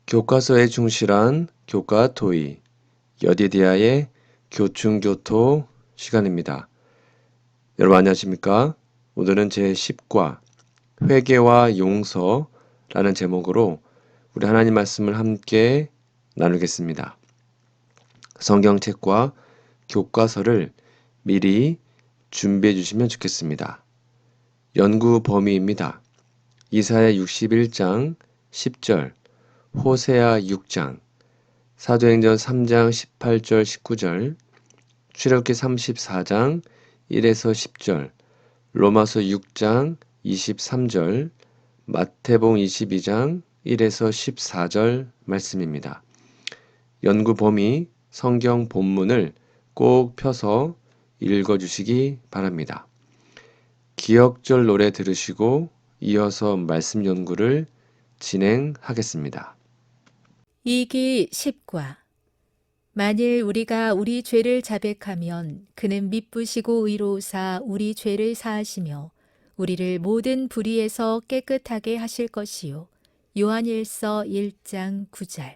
교과서에 충실한 교과 토의, 여디디아의 교충교토 시간입니다. 여러분 안녕하십니까? 오늘은 제10과 회개와 용서라는 제목으로 우리 하나님 말씀을 함께 나누겠습니다. 성경책과 교과서를 미리 준비해 주시면 좋겠습니다. 연구 범위입니다. 이사야 61장 10절, 호세아 6장, 사도행전 3장 18절 19절, 출애굽기 34장 1에서 10절, 로마서 6장 23절, 마태복음 22장 1에서 14절 말씀입니다. 연구 범위 성경 본문을 꼭 펴서 읽어주시기 바랍니다. 기억절 노래 들으시고 이어서 말씀 연구를 진행하겠습니다. 이기 10과 만일 우리가 우리 죄를 자백하면 그는 미쁘시고 의로우사 우리 죄를 사하시며 우리를 모든 불의에서 깨끗하게 하실 것이요. 요한일서 1장 9절.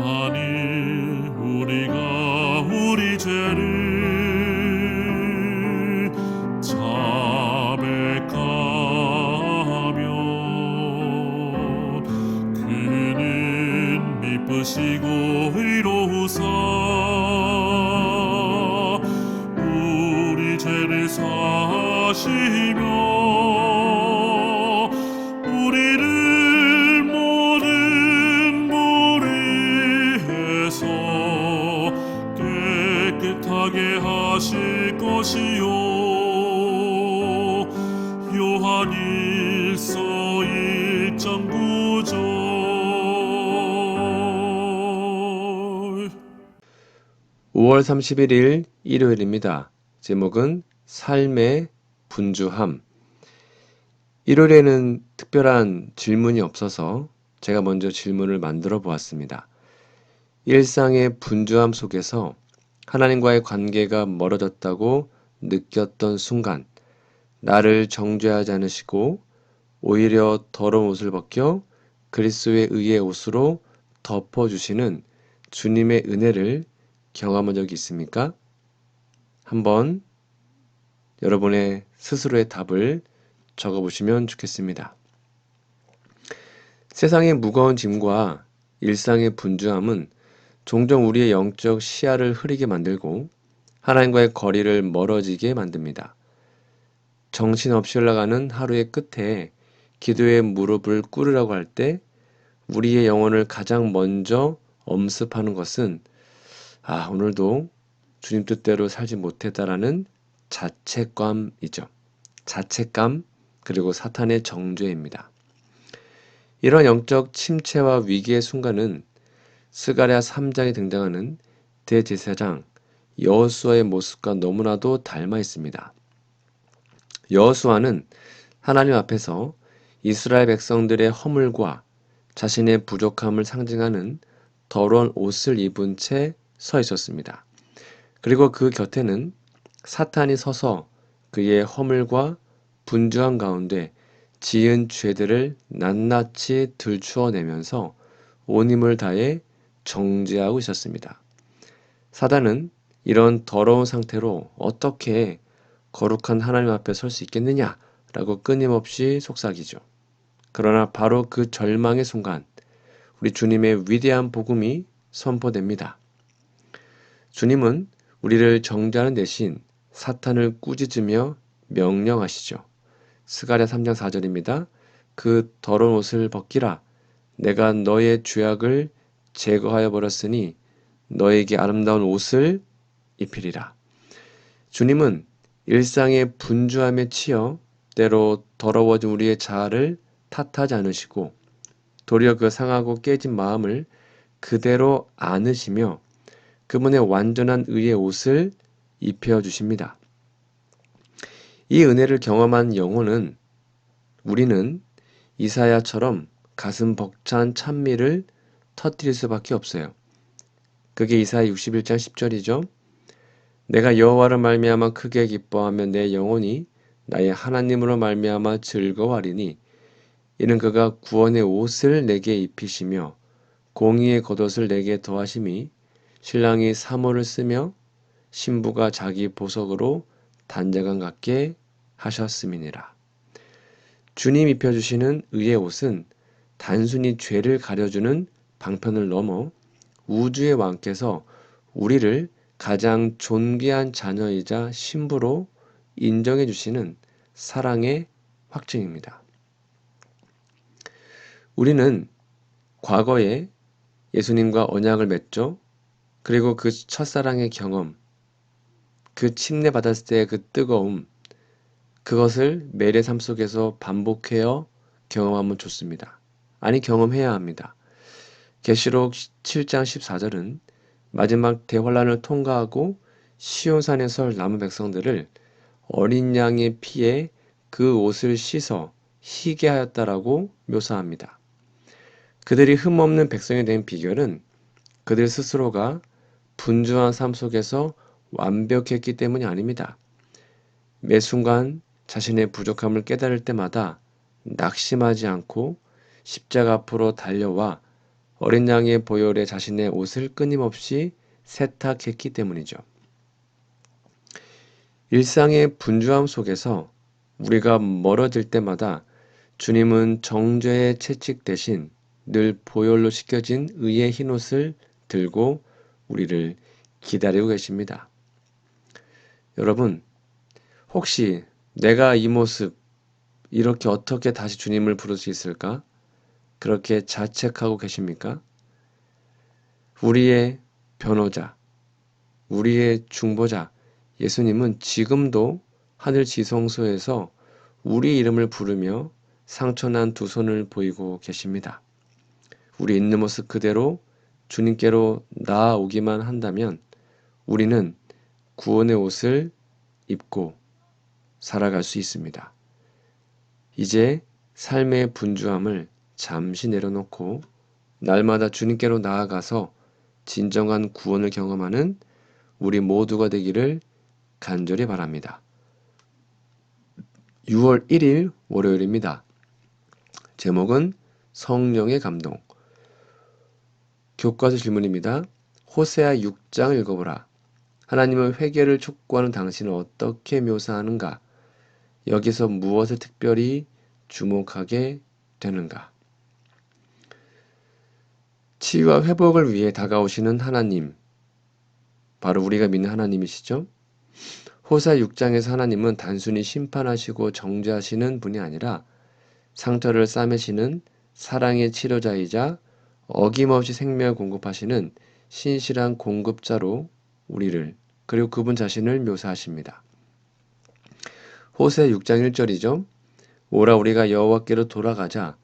만일 우리가 우리 죄를 자백하면 그는 미쁘시고 의로우사 우리 죄를 사하시며 우리를 모든 불의에서 깨끗하게 하실 것이요. 요한일서 1장 9절. 5월 31일 일요일입니다. 제목은 삶의 분주함. 일요일에는 특별한 질문이 없어서 제가 먼저 질문을 만들어 보았습니다. 일상의 분주함 속에서 하나님과의 관계가 멀어졌다고 느꼈던 순간, 나를 정죄하지 않으시고 오히려 더러운 옷을 벗겨 그리스도의 의의 옷으로 덮어주시는 주님의 은혜를 경험한 적이 있습니까? 한번 여러분의 스스로의 답을 적어보시면 좋겠습니다. 세상의 무거운 짐과 일상의 분주함은 종종 우리의 영적 시야를 흐리게 만들고 하나님과의 거리를 멀어지게 만듭니다. 정신없이 흘러가는 하루의 끝에 기도의 무릎을 꿇으라고 할 때 우리의 영혼을 가장 먼저 엄습하는 것은 오늘도 주님 뜻대로 살지 못했다라는 자책감이죠. 자책감 그리고 사탄의 정죄입니다. 이런 영적 침체와 위기의 순간은 스가랴 3장에 등장하는 대제사장 여호수아의 모습과 너무나도 닮아 있습니다. 여호수아는 하나님 앞에서 이스라엘 백성들의 허물과 자신의 부족함을 상징하는 더러운 옷을 입은 채 서 있었습니다. 그리고 그 곁에는 사탄이 서서 그의 허물과 분주함 가운데 지은 죄들을 낱낱이 들추어내면서 온 힘을 다해 정죄하고 있었습니다. 사단은 이런 더러운 상태로 어떻게 거룩한 하나님 앞에 설 수 있겠느냐라고 끊임없이 속삭이죠. 그러나 바로 그 절망의 순간 우리 주님의 위대한 복음이 선포됩니다. 주님은 우리를 정죄하는 대신 사탄을 꾸짖으며 명령하시죠. 스가랴 3장 4절입니다. 그 더러운 옷을 벗기라. 내가 너의 죄악을 제거하여 버렸으니 너에게 아름다운 옷을 입히리라. 주님은 일상의 분주함에 치여 때로 더러워진 우리의 자아를 탓하지 않으시고 도리어 그 상하고 깨진 마음을 그대로 안으시며 그분의 완전한 의의 옷을 입혀주십니다. 이 은혜를 경험한 영혼은 우리는 이사야처럼 가슴 벅찬 찬미를 터뜨릴 수밖에 없어요. 그게 이사야 61장 10절이죠. 내가 여호와를 말미암아 크게 기뻐하며 내 영혼이 나의 하나님으로 말미암아 즐거워하리니 이는 그가 구원의 옷을 내게 입히시며 공의의 겉옷을 내게 더하심이 신랑이 사모를 쓰며 신부가 자기 보석으로 단장감 같게 하셨음이니라. 주님 입혀주시는 의의 옷은 단순히 죄를 가려주는 방편을 넘어 우주의 왕께서 우리를 가장 존귀한 자녀이자 신부로 인정해 주시는 사랑의 확증입니다. 우리는 과거에 예수님과 언약을 맺죠. 그리고 그 첫사랑의 경험, 그 침례 받았을 때의 그 뜨거움, 그것을 매일의 삶 속에서 반복해요 경험하면 좋습니다. 아니, 경험해야 합니다. 계시록 7장 14절은 마지막 대환란을 통과하고 시온산에 설 남은 백성들을 어린 양의 피에 그 옷을 씻어 희게 하였다라고 묘사합니다. 그들이 흠없는 백성이 된 비결은 그들 스스로가 분주한 삶 속에서 완벽했기 때문이 아닙니다. 매 순간 자신의 부족함을 깨달을 때마다 낙심하지 않고 십자가 앞으로 달려와 어린 양의 보혈에 자신의 옷을 끊임없이 세탁했기 때문이죠. 일상의 분주함 속에서 우리가 멀어질 때마다 주님은 정죄의 채찍 대신 늘 보혈로 씻겨진 의의 흰옷을 들고 우리를 기다리고 계십니다. 여러분, 혹시 내가 이 모습, 이렇게 어떻게 다시 주님을 부를 수 있을까? 그렇게 자책하고 계십니까? 우리의 변호자, 우리의 중보자, 예수님은 지금도 하늘 지성소에서 우리 이름을 부르며 상처난 두 손을 보이고 계십니다. 우리 있는 모습 그대로 주님께로 나아오기만 한다면 우리는 구원의 옷을 입고 살아갈 수 있습니다. 이제 삶의 분주함을 잠시 내려놓고 날마다 주님께로 나아가서 진정한 구원을 경험하는 우리 모두가 되기를 간절히 바랍니다. 6월 1일 월요일입니다. 제목은 성령의 감동. 교과서 질문입니다. 호세아 6장을 읽어보라. 하나님은 회개를 촉구하는 당신을 어떻게 묘사하는가? 여기서 무엇을 특별히 주목하게 되는가? 치유와 회복을 위해 다가오시는 하나님, 바로 우리가 믿는 하나님이시죠? 호세아 6장에서 하나님은 단순히 심판하시고 정죄하시는 분이 아니라 상처를 싸매시는 사랑의 치료자이자 어김없이 생명을 공급하시는 신실한 공급자로 우리를, 그리고 그분 자신을 묘사하십니다. 호세아 6장 1절이죠. 오라 우리가 여호와께로 돌아가자.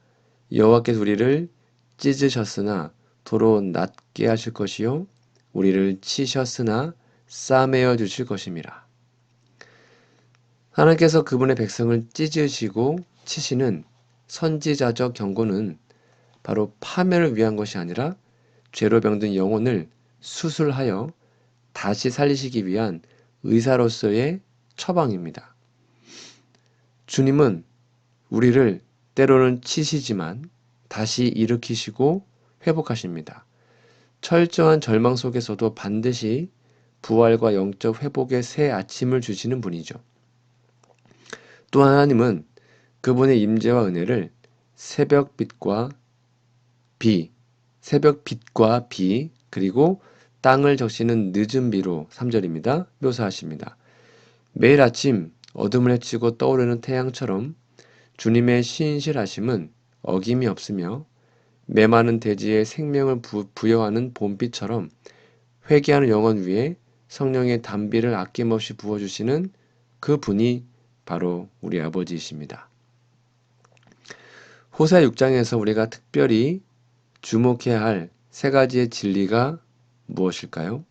여호와께서 우리를 찢으셨으나 도로 낫게 하실 것이요 우리를 치셨으나 싸매어 주실 것임이라. 하나님께서 그분의 백성을 찢으시고 치시는 선지자적 경고는 바로 파멸을 위한 것이 아니라 죄로 병든 영혼을 수술하여 다시 살리시기 위한 의사로서의 처방입니다. 주님은 우리를 때로는 치시지만 다시 일으키시고 회복하십니다. 철저한 절망 속에서도 반드시 부활과 영적 회복의 새 아침을 주시는 분이죠. 또 하나님은 그분의 임재와 은혜를 새벽빛과 비, 그리고 땅을 적시는 늦은 비로 3절입니다. 묘사하십니다. 매일 아침 어둠을 헤치고 떠오르는 태양처럼 주님의 신실하심은 어김이 없으며 메마른 대지에 생명을 부여하는 봄비처럼 회개하는 영혼 위에 성령의 단비를 아낌없이 부어주시는 그 분이 바로 우리 아버지이십니다. 호세아 6장에서 우리가 특별히 주목해야 할 세 가지의 진리가 무엇일까요?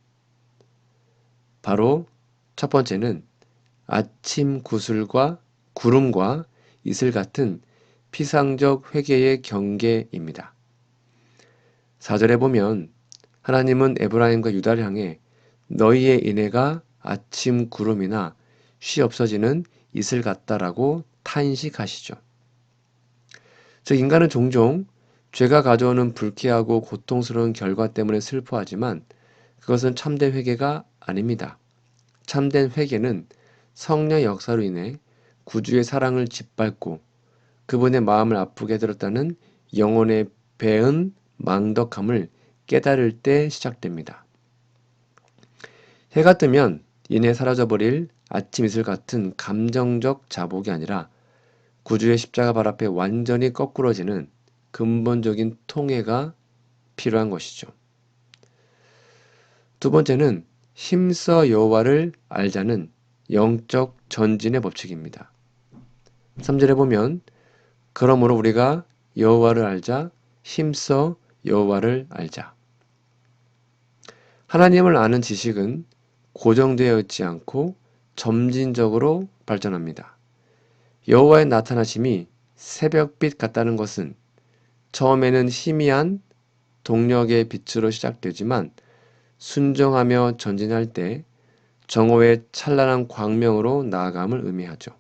바로 첫 번째는 아침 구름과 이슬 같은 피상적 회개의 경계입니다. 4절에 보면 하나님은 에브라임과 유다를 향해 너희의 인애가 아침 구름이나 쉬 없어지는 이슬 같다라고 탄식하시죠. 즉 인간은 종종 죄가 가져오는 불쾌하고 고통스러운 결과 때문에 슬퍼하지만 그것은 참된 회개가 아닙니다. 참된 회개는 성령 역사로 인해 구주의 사랑을 짓밟고 그분의 마음을 아프게 들었다는 영혼의 배은 망덕함을 깨달을 때 시작됩니다. 해가 뜨면 이내 사라져버릴 아침 이슬 같은 감정적 자복이 아니라 구주의 십자가 발 앞에 완전히 거꾸러지는 근본적인 통회가 필요한 것이죠. 두 번째는 힘써 여호와를 알자는 영적 전진의 법칙입니다. 3절에 보면 그러므로 우리가 여호와를 알자 힘써 여호와를 알자. 하나님을 아는 지식은 고정되어 있지 않고 점진적으로 발전합니다. 여호와의 나타나심이 새벽빛 같다는 것은 처음에는 희미한 동력의 빛으로 시작되지만 순종하며 전진할 때 정오의 찬란한 광명으로 나아감을 의미하죠.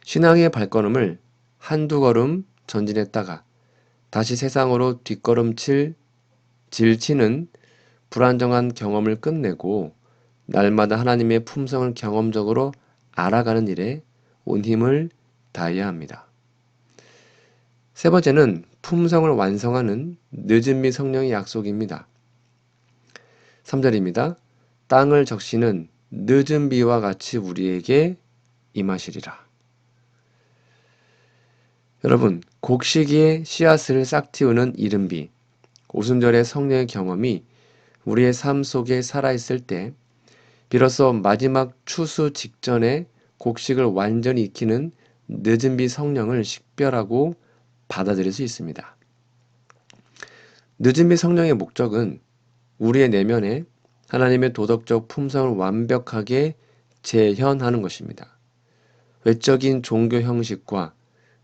신앙의 발걸음을 한두 걸음 전진했다가 다시 세상으로 질치는 불안정한 경험을 끝내고 날마다 하나님의 품성을 경험적으로 알아가는 일에 온 힘을 다해야 합니다. 세 번째는 품성을 완성하는 늦은 미 성령의 약속입니다. 3절입니다. 땅을 적시는 늦은 비와 같이 우리에게 임하시리라. 여러분, 곡식의 씨앗을 싹 틔우는 이른 비, 오순절의 성령의 경험이 우리의 삶 속에 살아있을 때 비로소 마지막 추수 직전에 곡식을 완전히 익히는 늦은 비 성령을 식별하고 받아들일 수 있습니다. 늦은 비 성령의 목적은 우리의 내면에 하나님의 도덕적 품성을 완벽하게 재현하는 것입니다. 외적인 종교 형식과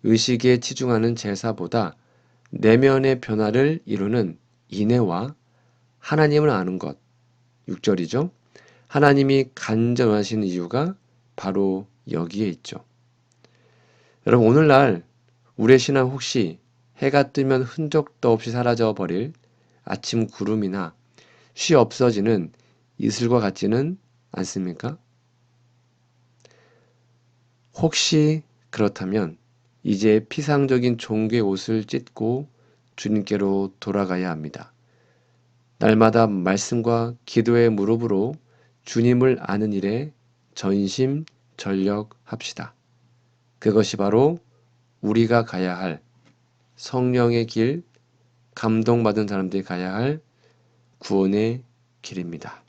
의식에 치중하는 제사보다 내면의 변화를 이루는 인애와 하나님을 아는 것, 6절이죠. 하나님이 간절하시는 이유가 바로 여기에 있죠. 여러분, 오늘날 우리의 신앙 혹시 해가 뜨면 흔적도 없이 사라져 버릴 아침 구름이나 쉬 없어지는 이슬과 같지는 않습니까? 혹시 그렇다면 이제 피상적인 종교의 옷을 찢고 주님께로 돌아가야 합니다. 날마다 말씀과 기도의 무릎으로 주님을 아는 일에 전심전력합시다. 그것이 바로 우리가 가야 할 성령의 길, 감동받은 사람들이 가야 할 구원의 길입니다.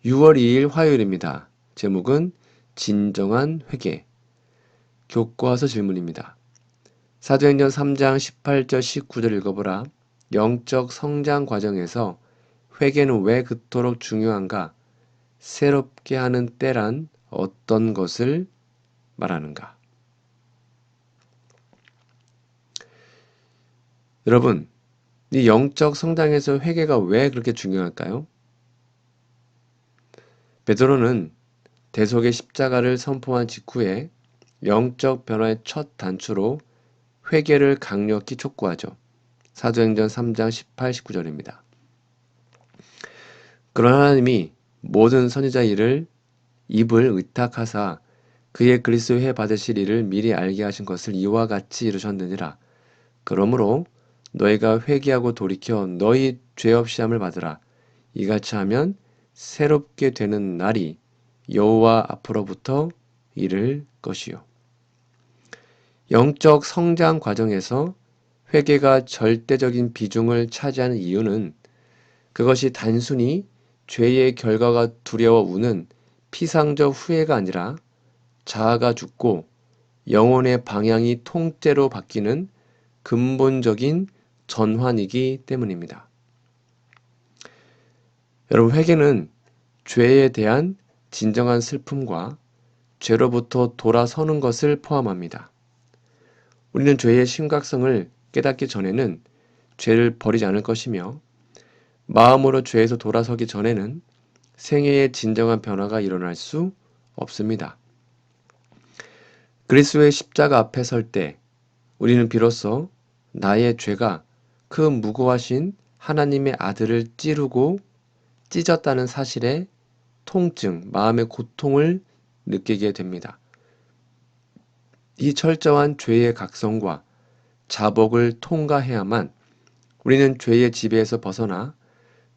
6월 2일 화요일입니다. 제목은 진정한 회개. 교과서 질문입니다. 사도행전 3장 18절 19절 읽어보라. 영적 성장 과정에서 회개는 왜 그토록 중요한가? 새롭게 하는 때란 어떤 것을 말하는가? 여러분, 이 영적 성장에서 회개가 왜 그렇게 중요할까요? 베드로는 대속의 십자가를 선포한 직후에 영적 변화의 첫 단추로 회개를 강력히 촉구하죠. 사도행전 3장 18, 19절입니다. 그러나 하나님이 모든 선지자 입을 의탁하사 그의 그리스도의 회 받으실 일을 미리 알게 하신 것을 이와 같이 이루셨느니라. 그러므로 너희가 회개하고 돌이켜 너희 죄 없이 함을 받으라. 이같이 하면 새롭게 되는 날이 여호와 앞으로부터 이를 것이요. 영적 성장 과정에서 회개가 절대적인 비중을 차지하는 이유는 그것이 단순히 죄의 결과가 두려워 우는 피상적 후회가 아니라 자아가 죽고 영혼의 방향이 통째로 바뀌는 근본적인 전환이기 때문입니다. 여러분, 회개는 죄에 대한 진정한 슬픔과 죄로부터 돌아서는 것을 포함합니다. 우리는 죄의 심각성을 깨닫기 전에는 죄를 버리지 않을 것이며 마음으로 죄에서 돌아서기 전에는 생애의 진정한 변화가 일어날 수 없습니다. 그리스도의 십자가 앞에 설 때 우리는 비로소 나의 죄가 그 무고하신 하나님의 아들을 찌르고 찢었다는 사실에 통증, 마음의 고통을 느끼게 됩니다. 이 철저한 죄의 각성과 자복을 통과해야만 우리는 죄의 지배에서 벗어나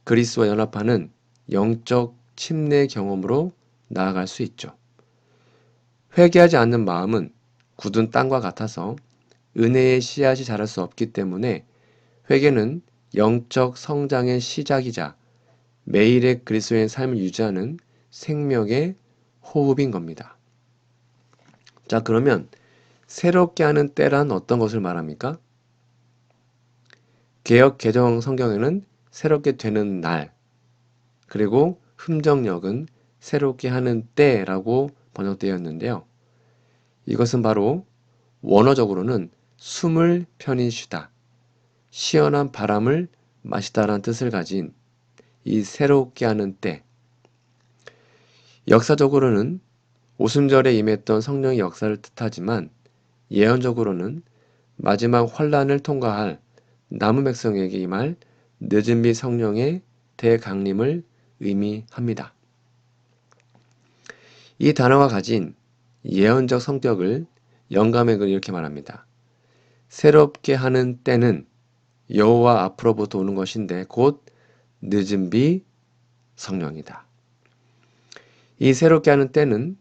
그리스도와 연합하는 영적 침례 경험으로 나아갈 수 있죠. 회개하지 않는 마음은 굳은 땅과 같아서 은혜의 씨앗이 자랄 수 없기 때문에 회개는 영적 성장의 시작이자 매일의 그리스도의 삶을 유지하는 생명의 호흡인 겁니다. 자, 그러면 새롭게 하는 때란 어떤 것을 말합니까? 개역 개정 성경에는 새롭게 되는 날, 그리고 흠정역은 새롭게 하는 때라고 번역되었는데요. 이것은 바로 원어적으로는 숨을 편히 쉬다, 시원한 바람을 마시다라는 뜻을 가진 이 새롭게 하는 때. 역사적으로는 오순절에 임했던 성령의 역사를 뜻하지만 예언적으로는 마지막 환란을 통과할 남은 백성에게 임할 늦은비 성령의 대강림을 의미합니다. 이 단어가 가진 예언적 성격을 영감액을 이렇게 말합니다. 새롭게 하는 때는 여호와 앞으로부터 오는 것인데 곧 늦은비 성령이다. 이 새롭게 하는 때는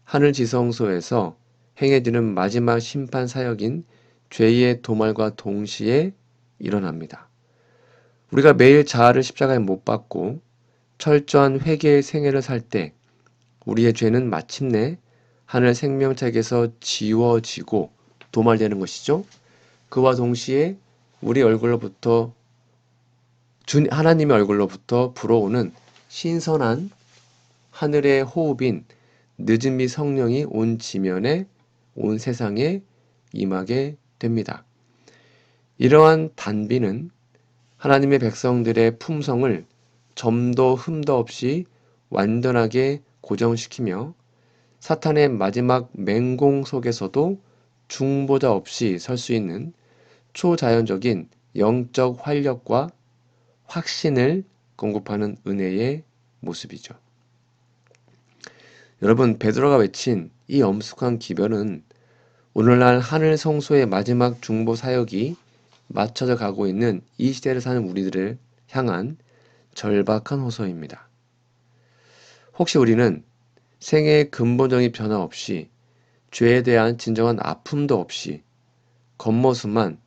하늘 지성소에서 행해지는 마지막 심판 사역인 죄의 도말과 동시에 일어납니다. 우리가 매일 자아를 십자가에 못 박고 철저한 회개의 생애를 살 때 우리의 죄는 마침내 하늘 생명책에서 지워지고 도말되는 것이죠. 그와 동시에 우리 얼굴로부터 하나님의 얼굴로부터 불어오는 신선한 하늘의 호흡인 늦은비 성령이 온 지면에 온 세상에 임하게 됩니다. 이러한 단비는 하나님의 백성들의 품성을 점도 흠도 없이 완전하게 고정시키며 사탄의 마지막 맹공 속에서도 중보자 없이 설 수 있는 초자연적인 영적 활력과 확신을 공급하는 은혜의 모습이죠. 여러분, 베드로가 외친 이 엄숙한 기별은 오늘날 하늘 성소의 마지막 중보 사역이 맞춰져 가고 있는 이 시대를 사는 우리들을 향한 절박한 호소입니다. 혹시 우리는 생애의 근본적인 변화 없이 죄에 대한 진정한 아픔도 없이 겉모습만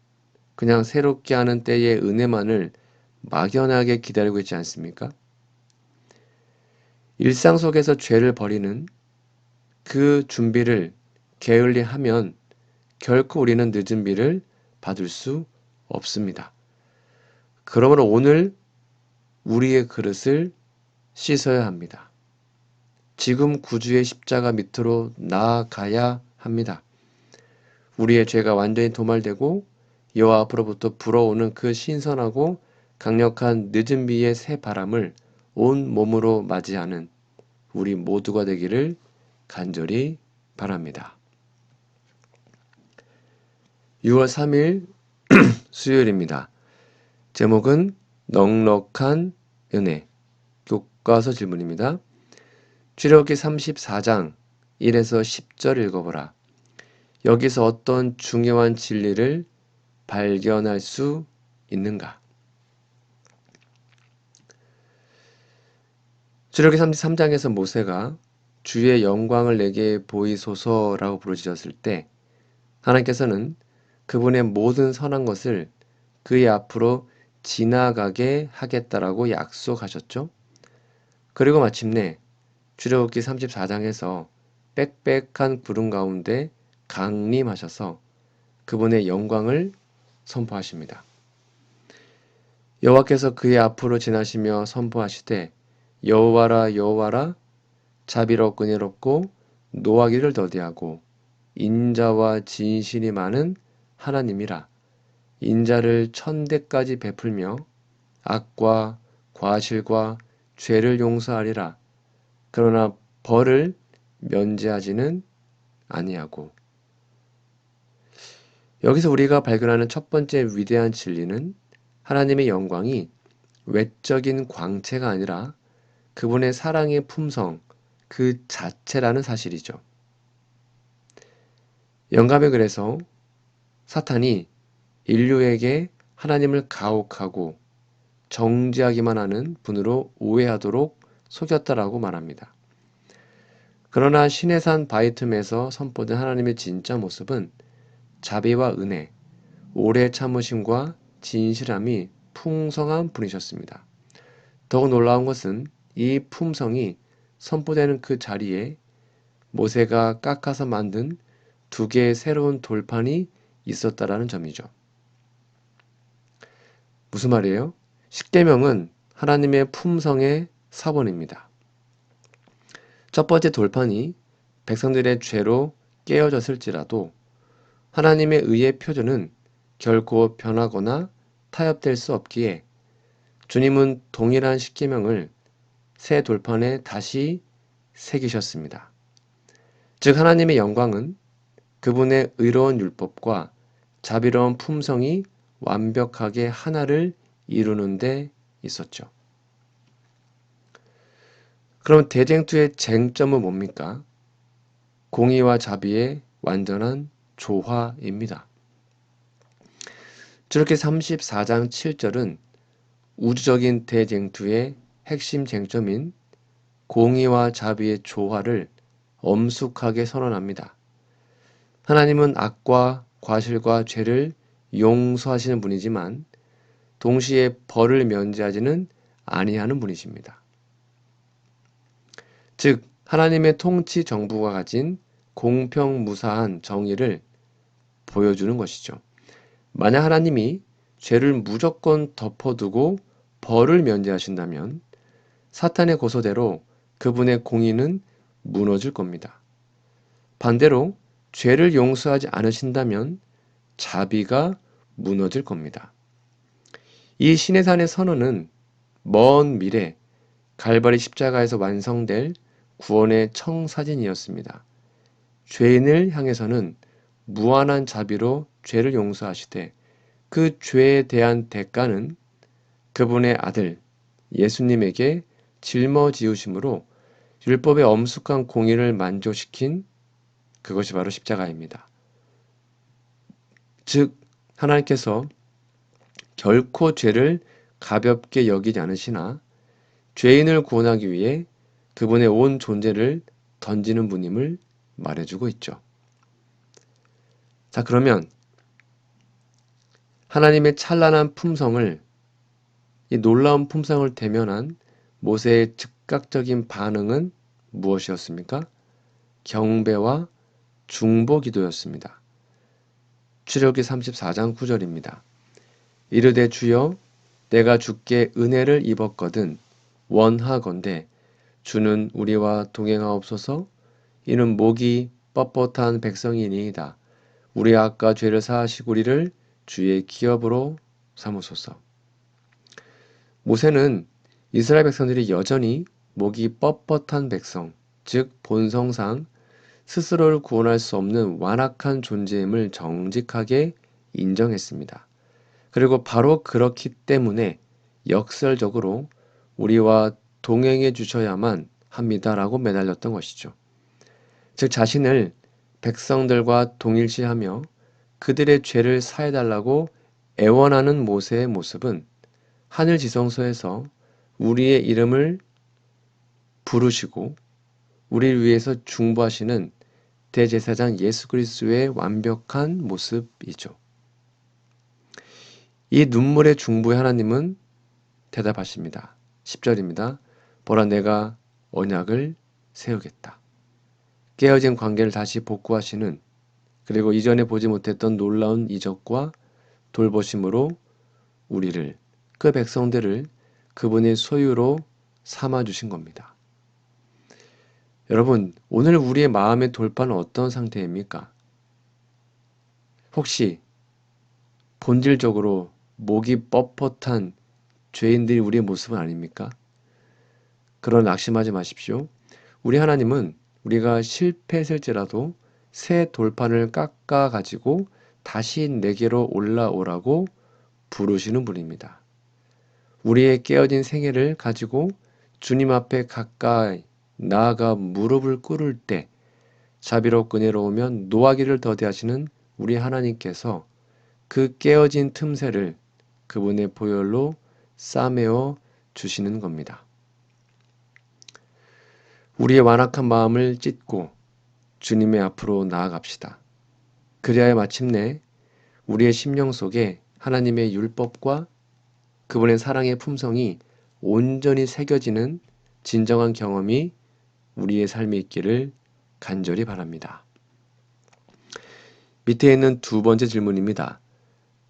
그냥 새롭게 하는 때의 은혜만을 막연하게 기다리고 있지 않습니까? 일상 속에서 죄를 버리는 그 준비를 게을리하면 결코 우리는 늦은 비를 받을 수 없습니다. 그러므로 오늘 우리의 그릇을 씻어야 합니다. 지금 구주의 십자가 밑으로 나아가야 합니다. 우리의 죄가 완전히 도말되고 여호와 앞으로부터 불어오는 그 신선하고 강력한 늦은 비의 새 바람을 온 몸으로 맞이하는 우리 모두가 되기를 간절히 바랍니다. 6월 3일 수요일입니다. 제목은 넉넉한 은혜. 교과서 질문입니다. 출애굽기 34장 1에서 10절 읽어보라. 여기서 어떤 중요한 진리를 발견할 수 있는가? 출애굽기 33장에서 모세가 주의 영광을 내게 보이소서라고 부르짖었을 때 하나님께서는 그분의 모든 선한 것을 그의 앞으로 지나가게 하겠다라고 약속하셨죠. 그리고 마침내 출애굽기 34장에서 빽빽한 구름 가운데 강림하셔서 그분의 영광을 선포하십니다. 여호와께서 그의 앞으로 지나시며 선포하시되 여호와라 여호와라 자비롭고 은혜롭고 노하기를 더디하고 인자와 진실이 많은 하나님이라 인자를 1000대까지 베풀며 악과 과실과 죄를 용서하리라. 그러나 벌을 면제하지는 아니하고. 여기서 우리가 발견하는 첫 번째 위대한 진리는 하나님의 영광이 외적인 광채가 아니라 그분의 사랑의 품성 그 자체라는 사실이죠. 영감의 글에서 사탄이 인류에게 하나님을 가혹하고 정죄하기만 하는 분으로 오해하도록 속였다라고 말합니다. 그러나 시내산 바이틈에서 선포된 하나님의 진짜 모습은 자비와 은혜, 오래 참으심과 진실함이 풍성한 분이셨습니다. 더욱 놀라운 것은 이 품성이 선포되는 그 자리에 모세가 깎아서 만든 2개의 새로운 돌판이 있었다라는 점이죠. 무슨 말이에요? 십계명은 하나님의 품성의 사본입니다. 첫 번째 돌판이 백성들의 죄로 깨어졌을지라도 하나님의 의의 표준은 결코 변하거나 타협될 수 없기에 주님은 동일한 십계명을 새 돌판에 다시 새기셨습니다. 즉 하나님의 영광은 그분의 의로운 율법과 자비로운 품성이 완벽하게 하나를 이루는 데 있었죠. 그럼 대쟁투의 쟁점은 뭡니까? 공의와 자비의 완전한 조화입니다. 주록기 34장 7절은 우주적인 대쟁투의 핵심 쟁점인 공의와 자비의 조화를 엄숙하게 선언합니다. 하나님은 악과 과실과 죄를 용서하시는 분이지만 동시에 벌을 면제하지는 아니하는 분이십니다. 즉 하나님의 통치 정부가 가진 공평무사한 정의를 보여주는 것이죠. 만약 하나님이 죄를 무조건 덮어두고 벌을 면제하신다면 사탄의 고소대로 그분의 공의는 무너질 겁니다. 반대로 죄를 용서하지 않으신다면 자비가 무너질 겁니다. 이 시내산의 선언은 먼 미래 갈바리 십자가에서 완성될 구원의 청사진이었습니다. 죄인을 향해서는 무한한 자비로 죄를 용서하시되 그 죄에 대한 대가는 그분의 아들 예수님에게 짊어지우심으로 율법의 엄숙한 공의를 만족시킨 그것이 바로 십자가입니다. 즉 하나님께서 결코 죄를 가볍게 여기지 않으시나 죄인을 구원하기 위해 그분의 온 존재를 던지는 분임을 말해주고 있죠. 자, 그러면 하나님의 찬란한 품성을, 이 놀라운 품성을 대면한 모세의 즉각적인 반응은 무엇이었습니까? 경배와 중보 기도였습니다. 출애굽기 34장 9절입니다. 이르되 주여 내가 주께 은혜를 입었거든 원하건대 주는 우리와 동행하옵소서. 이는 목이 뻣뻣한 백성이니이다. 우리 악과 죄를 사하시고 우리를 주의 기업으로 삼으소서. 모세는 이스라엘 백성들이 여전히 목이 뻣뻣한 백성, 즉 본성상 스스로를 구원할 수 없는 완악한 존재임을 정직하게 인정했습니다. 그리고 바로 그렇기 때문에 역설적으로 우리와 동행해 주셔야만 합니다라고 매달렸던 것이죠. 즉 자신을 백성들과 동일시하며 그들의 죄를 사해달라고 애원하는 모세의 모습은 하늘 지성소에서 우리의 이름을 부르시고 우리를 위해서 중보하시는 대제사장 예수 그리스도의 완벽한 모습이죠. 이 눈물의 중보에 하나님은 대답하십니다. 10절입니다. 보라 내가 언약을 세우겠다. 깨어진 관계를 다시 복구하시는, 그리고 이전에 보지 못했던 놀라운 이적과 돌보심으로 우리를, 그 백성들을 그분의 소유로 삼아주신 겁니다. 여러분, 오늘 우리의 마음의 돌파는 어떤 상태입니까? 혹시 본질적으로 목이 뻣뻣한 죄인들이 우리의 모습은 아닙니까? 그런 낙심하지 마십시오. 우리 하나님은 우리가 실패했을지라도 새 돌판을 깎아 가지고 다시 내게로 올라오라고 부르시는 분입니다. 우리의 깨어진 생애를 가지고 주님 앞에 가까이 나아가 무릎을 꿇을 때 자비롭고 은혜로우면 노하기를 더디하시는 우리 하나님께서 그 깨어진 틈새를 그분의 보혈로 싸매어 주시는 겁니다. 우리의 완악한 마음을 찢고 주님의 앞으로 나아갑시다. 그리하여 마침내 우리의 심령 속에 하나님의 율법과 그분의 사랑의 품성이 온전히 새겨지는 진정한 경험이 우리의 삶에 있기를 간절히 바랍니다. 밑에 있는 두 번째 질문입니다.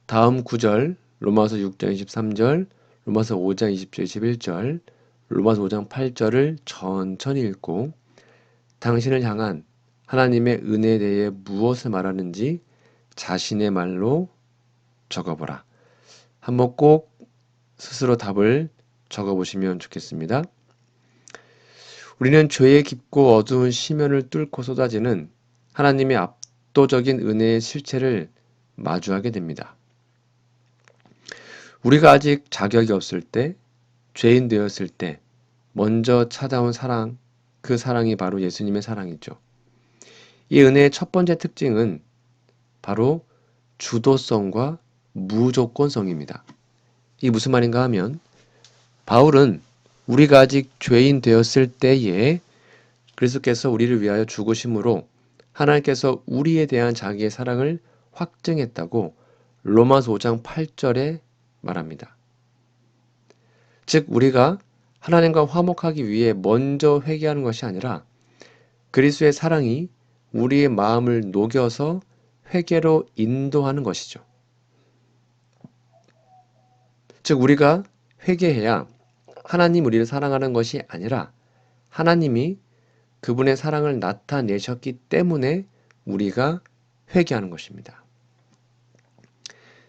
다음 9절, 로마서 6장 23절, 로마서 5장 20절 21절, 로마서 5장 8절을 천천히 읽고 당신을 향한 하나님의 은혜에 대해 무엇을 말하는지 자신의 말로 적어보라. 한번 꼭 스스로 답을 적어보시면 좋겠습니다. 우리는 죄의 깊고 어두운 심연을 뚫고 쏟아지는 하나님의 압도적인 은혜의 실체를 마주하게 됩니다. 우리가 아직 자격이 없을 때, 죄인 되었을 때 먼저 찾아온 사랑, 그 사랑이 바로 예수님의 사랑이죠. 이 은혜의 첫 번째 특징은 바로 주도성과 무조건성입니다. 이게 무슨 말인가 하면 바울은 우리가 아직 죄인 되었을 때에 그리스도께서 우리를 위하여 죽으심으로 하나님께서 우리에 대한 자기의 사랑을 확증했다고 로마서 5장 8절에 말합니다. 즉 우리가 하나님과 화목하기 위해 먼저 회개하는 것이 아니라 그리스도의 사랑이 우리의 마음을 녹여서 회개로 인도하는 것이죠. 즉 우리가 회개해야 하나님 우리를 사랑하는 것이 아니라 하나님이 그분의 사랑을 나타내셨기 때문에 우리가 회개하는 것입니다.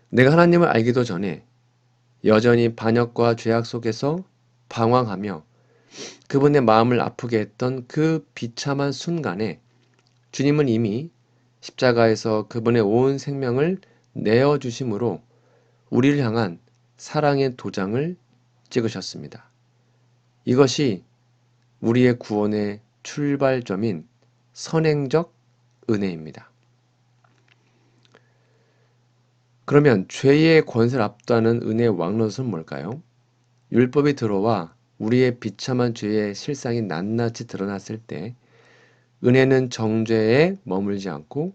내가 하나님을 알기도 전에 여전히 반역과 죄악 속에서 방황하며 그분의 마음을 아프게 했던 그 비참한 순간에 주님은 이미 십자가에서 그분의 온 생명을 내어주심으로 우리를 향한 사랑의 도장을 찍으셨습니다. 이것이 우리의 구원의 출발점인 선행적 은혜입니다. 그러면 죄의 권세를 압도하는 은혜의 왕노릇은 뭘까요? 율법이 들어와 우리의 비참한 죄의 실상이 낱낱이 드러났을 때 은혜는 정죄에 머물지 않고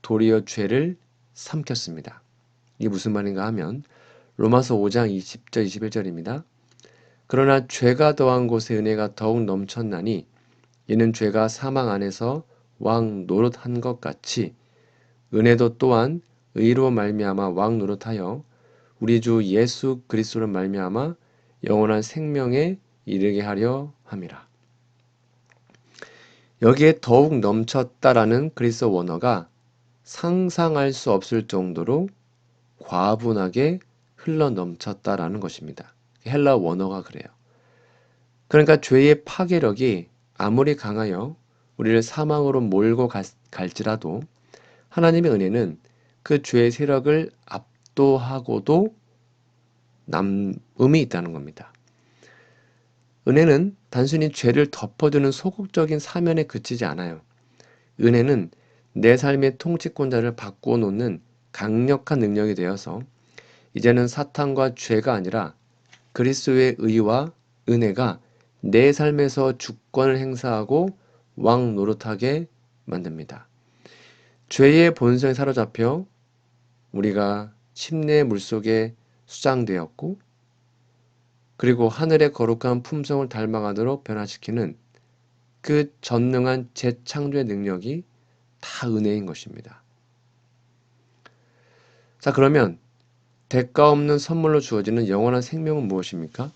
도리어 죄를 삼켰습니다. 이게 무슨 말인가 하면 로마서 5장 20절 21절입니다. 그러나 죄가 더한 곳에 은혜가 더욱 넘쳤나니 이는 죄가 사망 안에서 왕 노릇한 것 같이 은혜도 또한 의로 말미암아 왕 노릇하여 우리 주 예수 그리스도로 말미암아 영원한 생명에 이르게 하려 함이라. 여기에 더욱 넘쳤다라는 그리스어 원어가 상상할 수 없을 정도로 과분하게 흘러 넘쳤다라는 것입니다. 헬라 원어가 그래요. 그러니까 죄의 파괴력이 아무리 강하여 우리를 사망으로 몰고 갈지라도 하나님의 은혜는 그 죄의 세력을 압도하고도 남음이 있다는 겁니다. 은혜는 단순히 죄를 덮어주는 소극적인 사면에 그치지 않아요. 은혜는 내 삶의 통치권자를 바꾸어 놓는 강력한 능력이 되어서 이제는 사탄과 죄가 아니라 그리스도의 의와 은혜가 내 삶에서 주권을 행사하고 왕 노릇하게 만듭니다. 죄의 본성에 사로잡혀 우리가 침례의 물속에 수장되었고 그리고 하늘의 거룩한 품성을 닮아가도록 변화시키는 그 전능한 재창조의 능력이 다 은혜인 것입니다. 자, 그러면 대가 없는 선물로 주어지는 영원한 생명은 무엇입니까?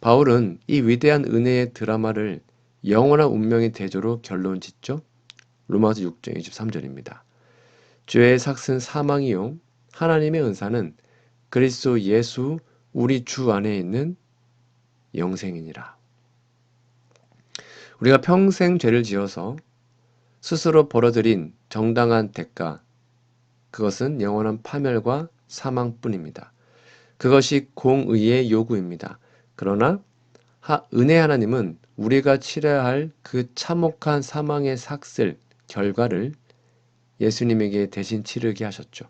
바울은 이 위대한 은혜의 드라마를 영원한 운명의 대조로 결론 짓죠. 로마서 6장 23절입니다. 죄의 삭은 사망이요 하나님의 은사는 그리스도 예수 우리 주 안에 있는 영생이니라. 우리가 평생 죄를 지어서 스스로 벌어들인 정당한 대가, 그것은 영원한 파멸과 사망뿐입니다. 그것이 공의의 요구입니다. 그러나 은혜 하나님은 우리가 치러야 할 그 참혹한 사망의 삭슬 결과를 예수님에게 대신 치르게 하셨죠.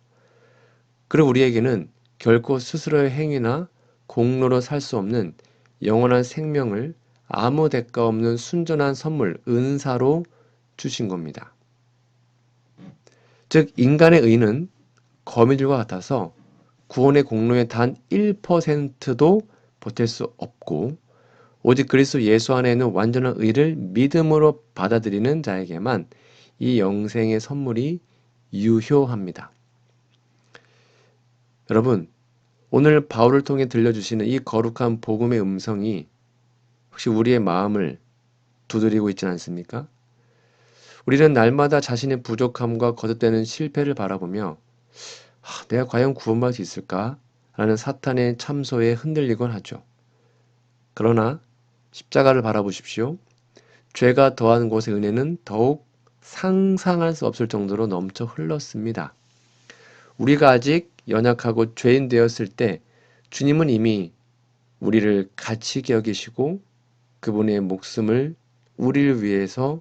그리고 우리에게는 결코 스스로의 행위나 공로로 살 수 없는 영원한 생명을 아무 대가 없는 순전한 선물, 은사로 주신 겁니다. 즉 인간의 의는 거미줄과 같아서 구원의 공로의 단 1%도 보탤 수 없고 오직 그리스도 예수 안에 있는 완전한 의를 믿음으로 받아들이는 자에게만 이 영생의 선물이 유효합니다. 여러분, 오늘 바울을 통해 들려주시는 이 거룩한 복음의 음성이 혹시 우리의 마음을 두드리고 있지 않습니까? 우리는 날마다 자신의 부족함과 거듭되는 실패를 바라보며 내가 과연 구원받을 수 있을까? 라는 사탄의 참소에 흔들리곤 하죠. 그러나 십자가를 바라보십시오. 죄가 더한 곳의 은혜는 더욱 상상할 수 없을 정도로 넘쳐 흘렀습니다. 우리가 아직 연약하고 죄인 되었을 때 주님은 이미 우리를 가치게 여기시고 그분의 목숨을 우리를 위해서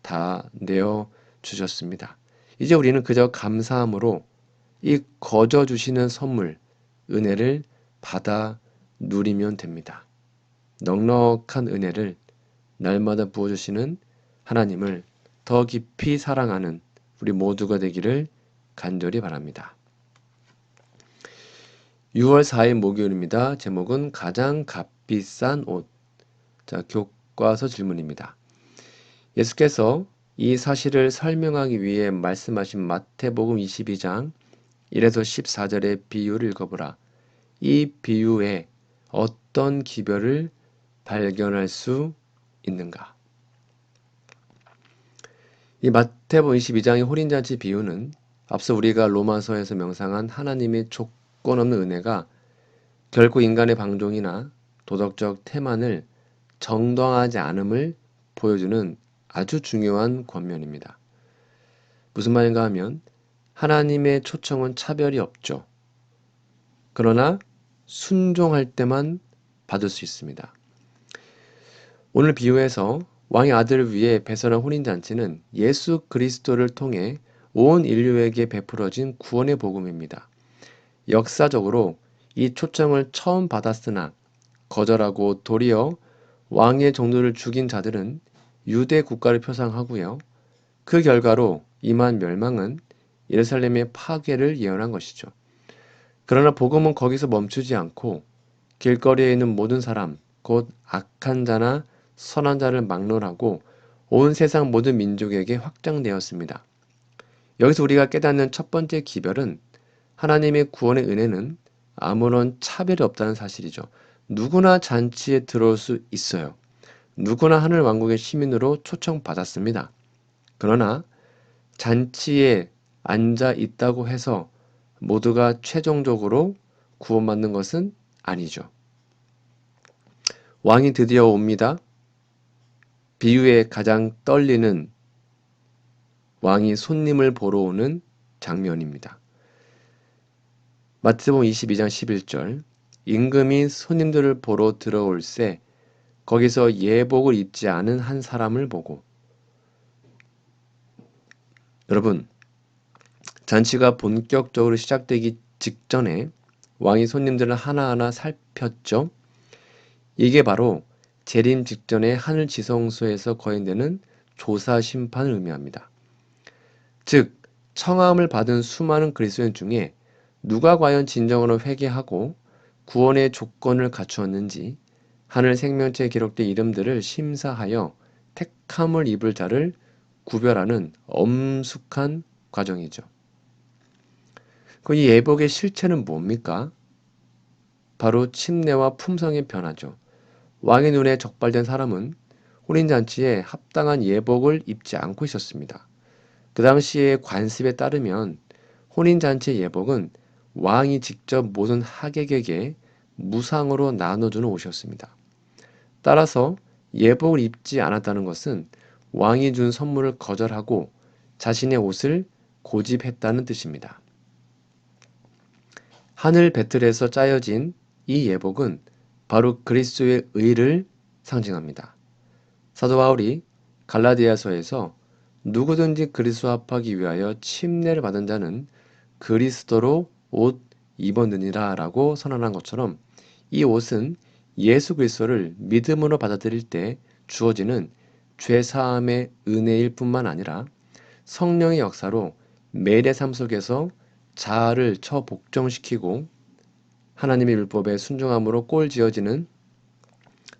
다 내어 주셨습니다. 이제 우리는 그저 감사함으로 이 거저 주시는 선물, 은혜를 받아 누리면 됩니다. 넉넉한 은혜를 날마다 부어주시는 하나님을 더 깊이 사랑하는 우리 모두가 되기를 간절히 바랍니다. 6월 4일 목요일입니다. 제목은 가장 값비싼 옷. 자, 교과서 질문입니다. 예수께서 이 사실을 설명하기 위해 말씀하신 마태복음 22장 1에서 14절의 비유를 읽어보라. 이 비유에 어떤 기별을 발견할 수 있는가? 이 마태복음 22장의 혼인잔치 비유는 앞서 우리가 로마서에서 명상한 하나님의 조건 없는 은혜가 결코 인간의 방종이나 도덕적 태만을 정당하지 않음을 보여주는 아주 중요한 권면입니다. 무슨 말인가 하면 하나님의 초청은 차별이 없죠. 그러나 순종할 때만 받을 수 있습니다. 오늘 비유에서 왕의 아들을 위해 배설한 혼인잔치는 예수 그리스도를 통해 온 인류에게 베풀어진 구원의 복음입니다. 역사적으로 이 초청을 처음 받았으나 거절하고 도리어 왕의 종들을 죽인 자들은 유대 국가를 표상하고요. 그 결과로 임한 멸망은 예루살렘의 파괴를 예언한 것이죠. 그러나 복음은 거기서 멈추지 않고 길거리에 있는 모든 사람, 곧 악한 자나 선한 자를 막론하고 온 세상 모든 민족에게 확장되었습니다. 여기서 우리가 깨닫는 첫 번째 기별은 하나님의 구원의 은혜는 아무런 차별이 없다는 사실이죠. 누구나 잔치에 들어올 수 있어요. 누구나 하늘 왕국의 시민으로 초청받았습니다. 그러나 잔치에 앉아 있다고 해서 모두가 최종적으로 구원받는 것은 아니죠. 왕이 드디어 옵니다. 비유에 가장 떨리는 왕이 손님을 보러 오는 장면입니다. 마태복음 22장 11절 임금이 손님들을 보러 들어올새 거기서 예복을 입지 않은 한 사람을 보고 여러분 잔치가 본격적으로 시작되기 직전에 왕이 손님들을 하나하나 살폈죠. 이게 바로 재림 직전에 하늘 지성소에서 거행되는 조사 심판을 의미합니다. 즉 청함을 받은 수많은 그리스도인 중에 누가 과연 진정으로 회개하고 구원의 조건을 갖추었는지 하늘 생명체에 기록된 이름들을 심사하여 택함을 입을 자를 구별하는 엄숙한 과정이죠. 그 이 예복의 실체는 뭡니까? 바로 침례와 품성의 변화죠. 왕의 눈에 적발된 사람은 혼인잔치에 합당한 예복을 입지 않고 있었습니다. 그 당시의 관습에 따르면 혼인잔치의 예복은 왕이 직접 모든 하객에게 무상으로 나눠주는 옷이었습니다. 따라서 예복을 입지 않았다는 것은 왕이 준 선물을 거절하고 자신의 옷을 고집했다는 뜻입니다. 하늘 배틀에서 짜여진 이 예복은 바로 그리스도의 의를 상징합니다. 사도 바울이 갈라디아서에서 누구든지 그리스도합하기 위하여 침례를 받은 자는 그리스도로 옷 입었느니라 라고 선언한 것처럼 이 옷은 예수 그리스도를 믿음으로 받아들일 때 주어지는 죄사함의 은혜일 뿐만 아니라 성령의 역사로 매일의 삶 속에서 자아를 처복종시키고 하나님의 율법에 순종함으로 꼴지어지는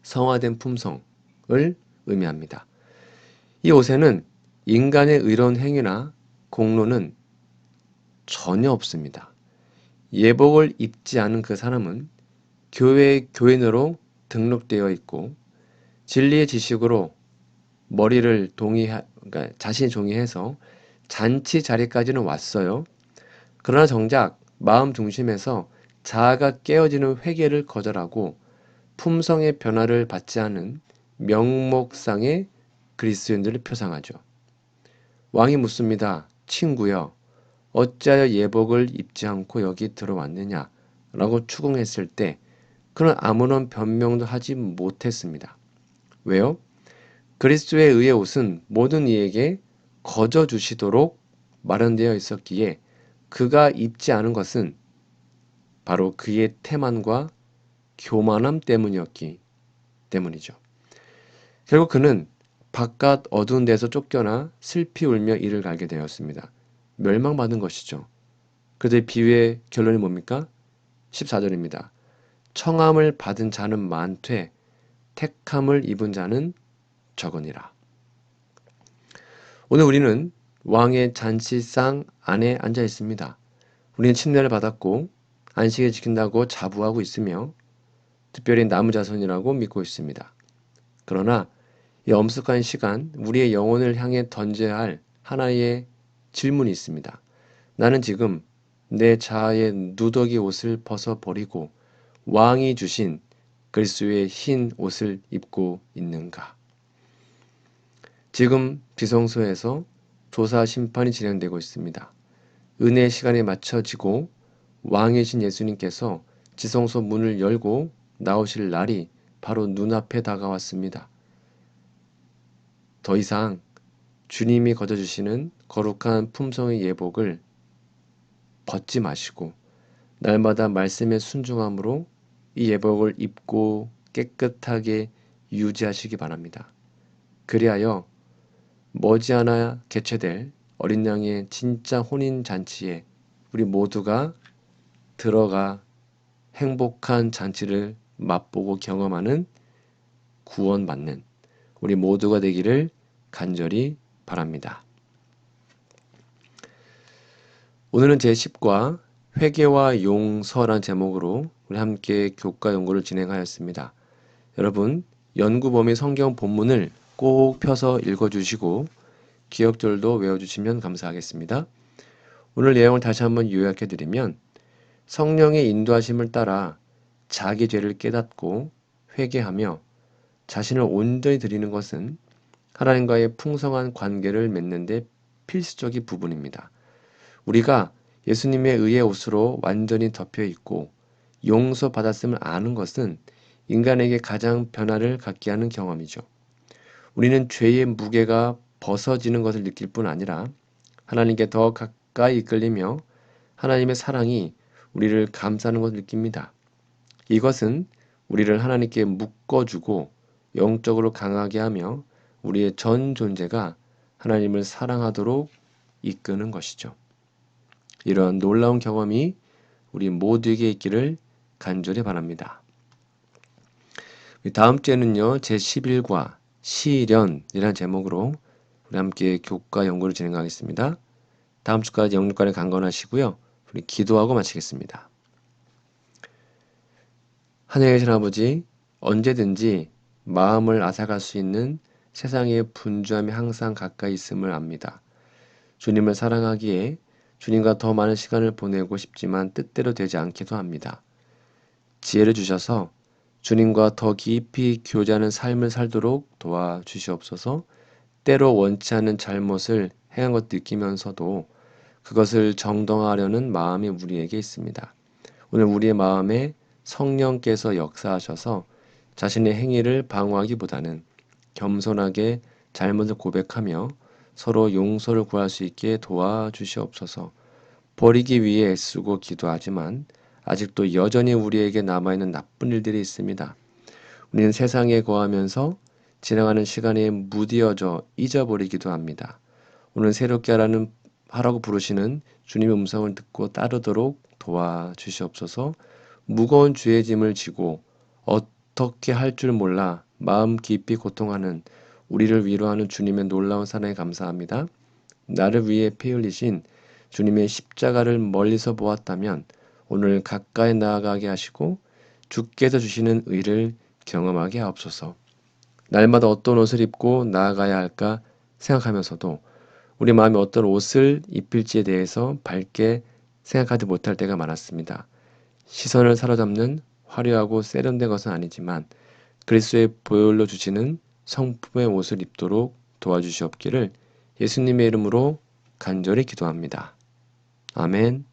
성화된 품성을 의미합니다. 이 옷에는 인간의 의로운 행위나 공로는 전혀 없습니다. 예복을 입지 않은 그 사람은 교회의 교인으로 등록되어 있고 진리의 지식으로 머리를 그러니까 자신이 동의해서 잔치 자리까지는 왔어요. 그러나 정작 마음 중심에서 자아가 깨어지는 회개를 거절하고 품성의 변화를 받지 않은 명목상의 그리스도인들을 표상하죠. 왕이 묻습니다. 친구여, 어찌하여 예복을 입지 않고 여기 들어왔느냐? 라고 추궁했을 때 그는 아무런 변명도 하지 못했습니다. 왜요? 그리스도의 의의 옷은 모든 이에게 거저 주시도록 마련되어 있었기에 그가 입지 않은 것은 바로 그의 태만과 교만함 때문이었기 때문이죠. 결국 그는 바깥 어두운 데서 쫓겨나 슬피 울며 이를 갈게 되었습니다. 멸망받은 것이죠. 그들의 비유의 결론이 뭡니까? 14절입니다. 청함을 받은 자는 많되 택함을 입은 자는 적으니라. 오늘 우리는 왕의 잔치상 안에 앉아 있습니다. 우리는 침례를 받았고 안식을 지킨다고 자부하고 있으며 특별히 남은 자손이라고 믿고 있습니다. 그러나 이 엄숙한 시간 우리의 영혼을 향해 던져야 할 하나의 질문이 있습니다. 나는 지금 내 자아의 누더기 옷을 벗어버리고 왕이 주신 그리스도의 흰 옷을 입고 있는가? 지금 비성소에서 조사 심판이 진행되고 있습니다. 은혜의 시간에 맞춰지고 왕이신 예수님께서 지성소 문을 열고 나오실 날이 바로 눈앞에 다가왔습니다. 더 이상 주님이 거저주시는 거룩한 품성의 예복을 벗지 마시고 날마다 말씀에 순종함으로 이 예복을 입고 깨끗하게 유지하시기 바랍니다. 그리하여 머지않아 개최될 어린 양의 진짜 혼인 잔치에 우리 모두가 들어가 행복한 잔치를 맛보고 경험하는 구원받는 우리 모두가 되기를 간절히 바랍니다. 오늘은 제10과 회개와 용서란 제목으로 우리 함께 교과 연구를 진행하였습니다. 여러분, 연구 범위 성경 본문을 꼭 펴서 읽어주시고 기억절도 외워주시면 감사하겠습니다. 오늘 내용을 다시 한번 요약해드리면 성령의 인도하심을 따라 자기 죄를 깨닫고 회개하며 자신을 온전히 드리는 것은 하나님과의 풍성한 관계를 맺는 데 필수적인 부분입니다. 우리가 예수님의 의의 옷으로 완전히 덮여 있고 용서받았음을 아는 것은 인간에게 가장 변화를 갖게 하는 경험이죠. 우리는 죄의 무게가 벗어지는 것을 느낄 뿐 아니라 하나님께 더 가까이 이끌리며 하나님의 사랑이 우리를 감싸는 것을 느낍니다. 이것은 우리를 하나님께 묶어주고 영적으로 강하게 하며 우리의 전 존재가 하나님을 사랑하도록 이끄는 것이죠. 이런 놀라운 경험이 우리 모두에게 있기를 간절히 바랍니다. 다음 주에는요, 제11과 시련이라는 제목으로 우리 함께 교과 연구를 진행하겠습니다. 다음 주까지 영육간에 강건하시고요. 우리 기도하고 마치겠습니다. 하늘에 계신 아버지, 언제든지 마음을 앗아갈 수 있는 세상의 분주함이 항상 가까이 있음을 압니다. 주님을 사랑하기에 주님과 더 많은 시간을 보내고 싶지만 뜻대로 되지 않기도 합니다. 지혜를 주셔서 주님과 더 깊이 교제하는 삶을 살도록 도와주시옵소서. 때로 원치 않는 잘못을 행한 것 느끼면서도 그것을 정당화하려는 마음이 우리에게 있습니다. 오늘 우리의 마음에 성령께서 역사하셔서 자신의 행위를 방어하기보다는 겸손하게 잘못을 고백하며 서로 용서를 구할 수 있게 도와주시옵소서. 버리기 위해 애쓰고 기도하지만 아직도 여전히 우리에게 남아있는 나쁜 일들이 있습니다. 우리는 세상에 거하면서 지나가는 시간에 무디어져 잊어버리기도 합니다. 오늘 새롭게 하라고 부르시는 주님의 음성을 듣고 따르도록 도와주시옵소서. 무거운 죄의 짐을 지고 어떻게 할 줄 몰라 마음 깊이 고통하는 우리를 위로하는 주님의 놀라운 사랑에 감사합니다. 나를 위해 피 흘리신 주님의 십자가를 멀리서 보았다면 오늘 가까이 나아가게 하시고 주께서 주시는 의를 경험하게 하옵소서. 날마다 어떤 옷을 입고 나아가야 할까 생각하면서도 우리 마음이 어떤 옷을 입힐지에 대해서 밝게 생각하지 못할 때가 많았습니다. 시선을 사로잡는 화려하고 세련된 것은 아니지만 그리스도의 보혈로 주시는 성품의 옷을 입도록 도와주시옵기를 예수님의 이름으로 간절히 기도합니다. 아멘.